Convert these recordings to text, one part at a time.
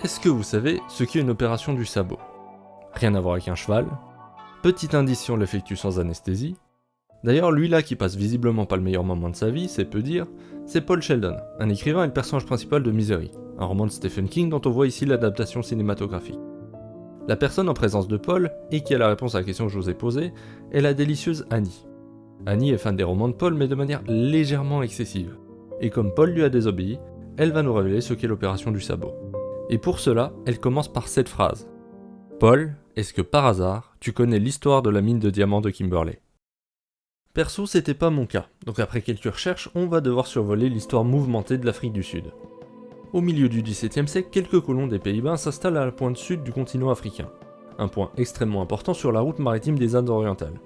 Est-ce que vous savez ce qu'est une opération du sabot? Rien à voir avec un cheval. Petit indice si on l'effectue sans anesthésie. D'ailleurs, lui là qui passe visiblement pas le meilleur moment de sa vie, c'est peu dire, c'est Paul Sheldon, un écrivain et le personnage principal de Misery, un roman de Stephen King dont on voit ici l'adaptation cinématographique. La personne en présence de Paul, et qui a la réponse à la question que je vous ai posée, est la délicieuse Annie. Annie est fan des romans de Paul mais de manière légèrement excessive. Et comme Paul lui a désobéi, elle va nous révéler ce qu'est l'opération du sabot. Et pour cela, elle commence par cette phrase. Paul, est-ce que par hasard, tu connais l'histoire de la mine de diamants de Kimberley? Perso, c'était pas mon cas, donc après quelques recherches, on va devoir survoler l'histoire mouvementée de l'Afrique du Sud. Au milieu du XVIIe siècle, quelques colons des Pays-Bas s'installent à la pointe sud du continent africain, un point extrêmement important sur la route maritime des Indes orientales.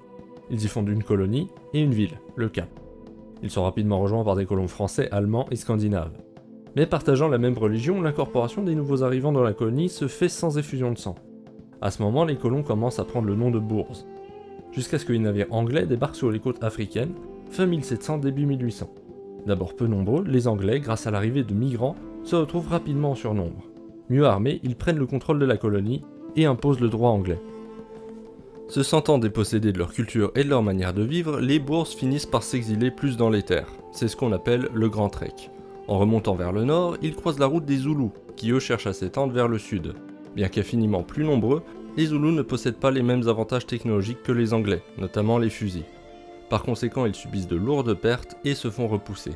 Ils y fondent une colonie et une ville, le Cap. Ils sont rapidement rejoints par des colons français, allemands et scandinaves. Mais partageant la même religion, l'incorporation des nouveaux arrivants dans la colonie se fait sans effusion de sang. À ce moment, les colons commencent à prendre le nom de bourses, jusqu'à ce que les navires anglais débarquent sur les côtes africaines, fin 1700 début 1800. D'abord peu nombreux, les Anglais, grâce à l'arrivée de migrants, se retrouvent rapidement en surnombre. Mieux armés, ils prennent le contrôle de la colonie et imposent le droit anglais. Se sentant dépossédés de leur culture et de leur manière de vivre, les bourses finissent par s'exiler plus dans les terres. C'est ce qu'on appelle le Grand Trek. En remontant vers le nord, ils croisent la route des Zoulous, qui eux cherchent à s'étendre vers le sud. Bien qu'infiniment plus nombreux, les Zoulous ne possèdent pas les mêmes avantages technologiques que les Anglais, notamment les fusils. Par conséquent, ils subissent de lourdes pertes et se font repousser.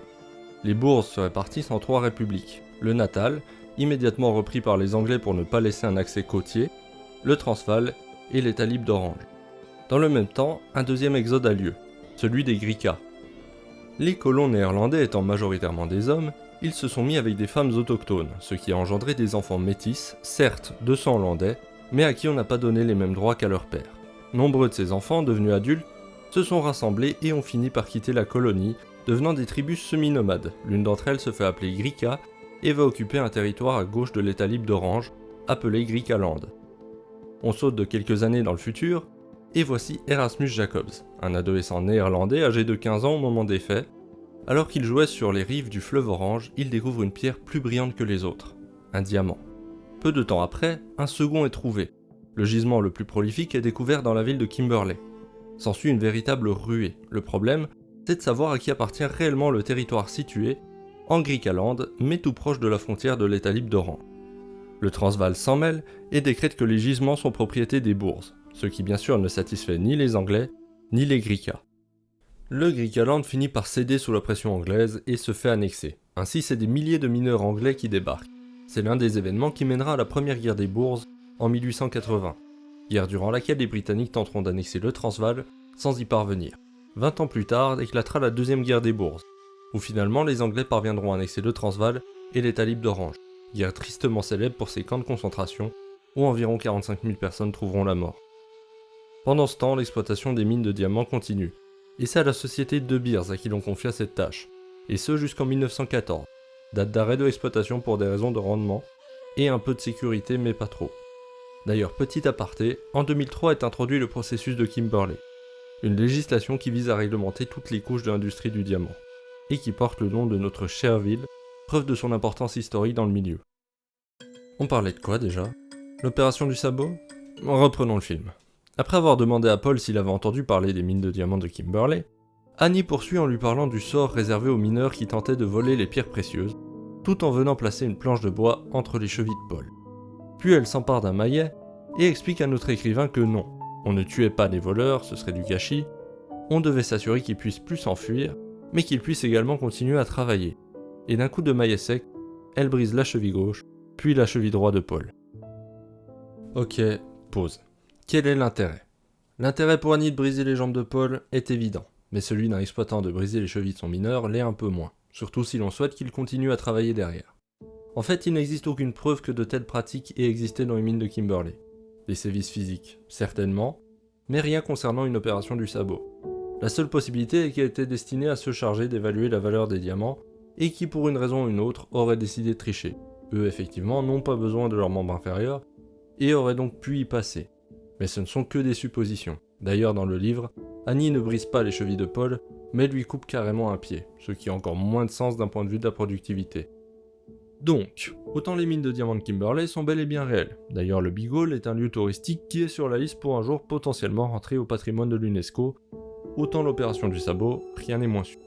Les bourses se répartissent en 3 républiques. Le Natal, immédiatement repris par les Anglais pour ne pas laisser un accès côtier, le Transvaal et l'État libre d'Orange. Dans le même temps, un deuxième exode a lieu, celui des Griquas. Les colons néerlandais étant majoritairement des hommes, ils se sont mis avec des femmes autochtones, ce qui a engendré des enfants métis, certes de sang hollandais, mais à qui on n'a pas donné les mêmes droits qu'à leur père. Nombreux de ces enfants, devenus adultes, se sont rassemblés et ont fini par quitter la colonie, devenant des tribus semi-nomades. L'une d'entre elles se fait appeler Griqua et va occuper un territoire à gauche de l'État libre d'Orange, appelé Griqualand. On saute de quelques années dans le futur, et voici Erasmus Jacobs, un adolescent néerlandais âgé de 15 ans au moment des faits. Alors qu'il jouait sur les rives du fleuve Orange, il découvre une pierre plus brillante que les autres, un diamant. Peu de temps après, un second est trouvé. Le gisement le plus prolifique est découvert dans la ville de Kimberley. S'ensuit une véritable ruée. Le problème, c'est de savoir à qui appartient réellement le territoire situé en Griqualand, mais tout proche de la frontière de l'État libre d'Orange. Le Transvaal s'en mêle et décrète que les gisements sont propriété des bourses, ce qui bien sûr ne satisfait ni les Anglais, ni les Griquas. Le Griqualand finit par céder sous la pression anglaise et se fait annexer. Ainsi, c'est des milliers de mineurs anglais qui débarquent. C'est l'un des événements qui mènera à la première guerre des bourses en 1880, guerre durant laquelle les Britanniques tenteront d'annexer le Transvaal sans y parvenir. 20 ans plus tard éclatera la deuxième guerre des bourses, où finalement les Anglais parviendront à annexer le Transvaal et l'État libre d'Orange, guerre tristement célèbre pour ses camps de concentration où environ 45 000 personnes trouveront la mort. Pendant ce temps, l'exploitation des mines de diamants continue, et c'est à la société De Beers à qui l'on confia cette tâche, et ce jusqu'en 1914, date d'arrêt de l'exploitation pour des raisons de rendement, et un peu de sécurité mais pas trop. D'ailleurs, petit aparté, en 2003 est introduit le processus de Kimberley, une législation qui vise à réglementer toutes les couches de l'industrie du diamant, et qui porte le nom de notre chère ville, preuve de son importance historique dans le milieu. On parlait de quoi déjà? L'opération du sabot? Reprenons le film. Après avoir demandé à Paul s'il avait entendu parler des mines de diamants de Kimberley, Annie poursuit en lui parlant du sort réservé aux mineurs qui tentaient de voler les pierres précieuses, tout en venant placer une planche de bois entre les chevilles de Paul. Puis elle s'empare d'un maillet et explique à notre écrivain que non, on ne tuait pas les voleurs, ce serait du gâchis, on devait s'assurer qu'ils puissent plus s'enfuir, mais qu'ils puissent également continuer à travailler. Et d'un coup de maillet sec, elle brise la cheville gauche, puis la cheville droite de Paul. Ok, pause. Quel est l'intérêt? L'intérêt pour Annie de briser les jambes de Paul est évident, mais celui d'un exploitant de briser les chevilles de son mineur l'est un peu moins, surtout si l'on souhaite qu'il continue à travailler derrière. En fait, il n'existe aucune preuve que de telles pratiques aient existé dans les mines de Kimberley. Des sévices physiques, certainement, mais rien concernant une opération du sabot. La seule possibilité est qu'elle était destinée à se charger d'évaluer la valeur des diamants, et qui pour une raison ou une autre auraient décidé de tricher. Eux effectivement n'ont pas besoin de leur membre inférieur, et auraient donc pu y passer. Mais ce ne sont que des suppositions. D'ailleurs dans le livre, Annie ne brise pas les chevilles de Paul, mais lui coupe carrément un pied, ce qui a encore moins de sens d'un point de vue de la productivité. Donc, autant les mines de diamants de Kimberley sont bel et bien réelles. D'ailleurs, le Beagle est un lieu touristique qui est sur la liste pour un jour potentiellement rentrer au patrimoine de l'UNESCO. Autant l'opération du sabot, rien n'est moins sûr.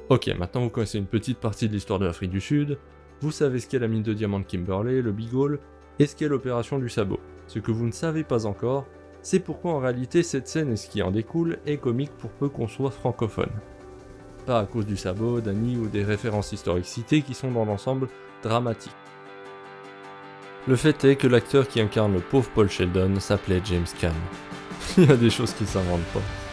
Ok, maintenant vous connaissez une petite partie de l'histoire de l'Afrique du Sud, vous savez ce qu'est la mine de diamants de Kimberley, le Beagle, et ce qu'est l'opération du sabot. Ce que vous ne savez pas encore, c'est pourquoi en réalité cette scène et ce qui en découle est comique pour peu qu'on soit francophone. Pas à cause du sabot, d'Annie ou des références historiques citées qui sont dans l'ensemble dramatiques. Le fait est que l'acteur qui incarne le pauvre Paul Sheldon s'appelait James Caan. Il y a des choses qui s'inventent pas.